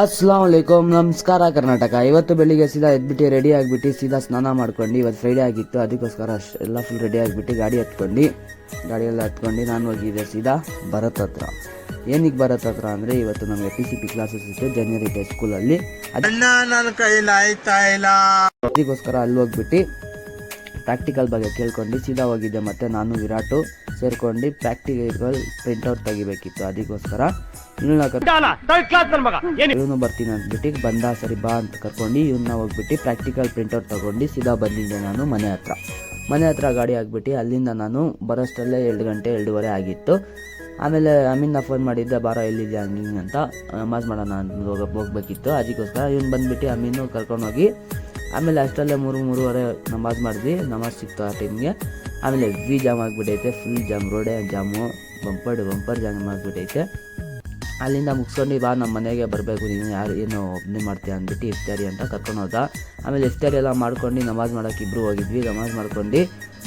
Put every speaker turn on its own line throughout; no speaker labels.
अस्सलाम वालेकुम नमस्कार कर्नाटक। ಇವತ್ತು ಬೆಳಿಗ್ಗೆ ಸೀದಾ ಎದ್ಬಿಟ್ಟು ರೆಡಿ ಆಗಿಬಿಟ್ಟು ಸೀದಾ ಸ್ನಾನ ಮಾಡ್ಕೊಂಡು, ಇವತ್ತು ಫ್ರೈಡೇ ಆಗಿತ್ತು ಅದಕ್ಕೋಸ್ಕರ ಎಲ್ಲ ಫುಲ್ ರೆಡಿ ಆಗಿಬಿಟ್ಟು ಗಾಡಿಯೆಲ್ಲ ಹತ್ಕೊಂಡು ನಾನು ಹೋಗಿದ್ದೆ ಸೀದಾ ಭರತ್ ಹತ್ರ. ಏನಕ್ಕೆ ಭರತ್ ಹತ್ರ ಅಂದರೆ ಇವತ್ತು ನಮಗೆ PCP ಕ್ಲಾಸಸ್ ಇತ್ತು ಜನವರಿ ಟೆಸ್ಟ್ ಸ್ಕೂಲಲ್ಲಿ, ಅದಕ್ಕೋಸ್ಕರ ಅಲ್ಲಿ ಹೋಗ್ಬಿಟ್ಟು ಪ್ರಾಕ್ಟಿಕಲ್ ಬಗ್ಗೆ ಕೇಳ್ಕೊಂಡು ಸೀದಾ ಹೋಗಿದ್ದೆ. ಮತ್ತು ನಾನು ವಿರಾಟು ಸೇರ್ಕೊಂಡು ಪ್ರಾಕ್ಟಿಕಲ್ ಪ್ರಿಂಟ್ಔಟ್ ತೆಗಿಬೇಕಿತ್ತು, ಅದಕ್ಕೋಸ್ಕರ ಇವನು ಬರ್ತೀನಿ ಅಂದ್ಬಿಟ್ಟು ಬಂದ. ಸರಿ ಬಾ ಅಂತ ಕರ್ಕೊಂಡು ಇವನ್ನ ಹೋಗ್ಬಿಟ್ಟು ಪ್ರಾಕ್ಟಿಕಲ್ ಪ್ರಿಂಟ್ಔಟ್ ತಗೊಂಡು ಸೀದಾ ಬಂದಿದ್ದೆ ನಾನು ಮನೆ ಹತ್ರ ಗಾಡಿ ಹಾಕ್ಬಿಟ್ಟು. ಅಲ್ಲಿಂದ ನಾನು ಬರೋಷ್ಟರಲ್ಲೇ 2 ಗಂಟೆ 2:15 ಆಗಿತ್ತು. ಆಮೇಲೆ ಅಮೀನ್ನ ಫೋನ್ ಮಾಡಿದ್ದೆ, ಬಾರೋ ಎಲ್ಲಿದ್ಯಾ ಹಂಗೆ ಅಂತ, ನಮಾಜ್ ಮಾಡೋಣ ಅಂತ ಹೋಗ್ಬೇಕಿತ್ತು. ಅದಕ್ಕೋಸ್ಕರ ಇವ್ನು ಬಂದುಬಿಟ್ಟು ಅಮೀನು ಕರ್ಕೊಂಡೋಗಿ ಆಮೇಲೆ ಅಷ್ಟರಲ್ಲೇ 3:30 ನಮಾಜ್ ಮಾಡಿದ್ವಿ. ನಮಾಜ್ ಸಿಕ್ತು ಆ ಟೈಮ್ಗೆ. ಆಮೇಲೆ ಹೆವಿ ಜಾಮ್ ಆಗಿಬಿಟ್ಟೈತೆ, ಫುಲ್ ಜಾಮ್, ರೋಡೇ ಜಾಮು, ಬಂಪರ್ ಜಾಮ್ ಆಗಿಬಿಟ್ಟೈತೆ. ಅಲ್ಲಿಂದ ಮುಗಿಸ್ಕೊಂಡು ಬಾ ನಮ್ಮ ಮನೆಗೆ ಬರಬೇಕು, ನೀನು ಏನು ಒಬ್ಬನೇ ಮಾಡ್ತೀಯ ಅಂದ್ಬಿಟ್ಟು ಇಫ್ತಾರಿ ಅಂತ ಕರ್ಕೊಂಡು ಹೋದ. ಆಮೇಲೆ ಇಫ್ತಾರಿ ಎಲ್ಲ ಮಾಡ್ಕೊಂಡು ನಮಾಜ್ ಮಾಡೋಕೆ ಇಬ್ಬರು ಹೋಗಿದ್ವಿ. ನಮಾಜ್ ಮಾಡ್ಕೊಂಡು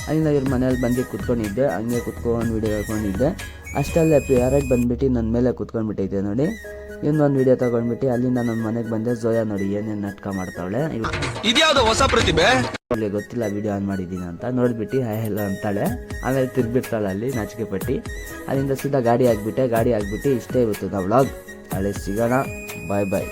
ಅಲ್ಲಿಂದ ಇವ್ರ ಮನೇಲಿ ಬಂದು ಕುತ್ಕೊಂಡಿದ್ದೆ, ಹಂಗೆ ಕುತ್ಕೊಂಡು ವಿಡಿಯೋ ತಗೊಂಡಿದ್ದೆ. ಅಷ್ಟಲ್ಲೇ ಪ್ಯಾರೆಟ್ ಬಂದುಬಿಟ್ಟು ನನ್ನ ಮೇಲೆ ಕುತ್ಕೊಂಡ್ಬಿಟ್ಟೈತೆ ನೋಡಿ. ಇನ್ನೊಂದು ವಿಡಿಯೋ ತಗೊಂಡ್ಬಿಟ್ಟು ಅಲ್ಲಿಂದ ನನ್ನ ಮನೆಗೆ ಬಂದೆ. ಜೋಯಾ ನೋಡಿ ಏನೇನು ನಾಟಕ ಮಾಡ್ತಾವಳೆ,
ಇದ್ಯಾವುದೋ ಹೊಸ ಪ್ರತಿಭೆ,
ಅವಳಿಗೆ ಗೊತ್ತಿಲ್ಲ ವಿಡಿಯೋ ಆನ್ ಮಾಡಿದ್ದೀನಿ ಅಂತ. ನೋಡ್ಬಿಟ್ಟು ಎಲ್ಲ ಅಂತಾಳೆ. ಆಮೇಲೆ ತಿರ್ಬಿಡ್ತಾಳೆ ಅಲ್ಲಿ ನಾಚಿಕೆ ಪಟ್ಟಿ. ಅಲ್ಲಿಂದ ಸೀದಾ ಗಾಡಿ ಹಾಕ್ಬಿಟ್ಟು ಇಷ್ಟೇ ಇವತ್ತು ನಾವು ವ್ಲಾಗ್. ಹಳೆ ಸಿಗೋಣ, ಬಾಯ್.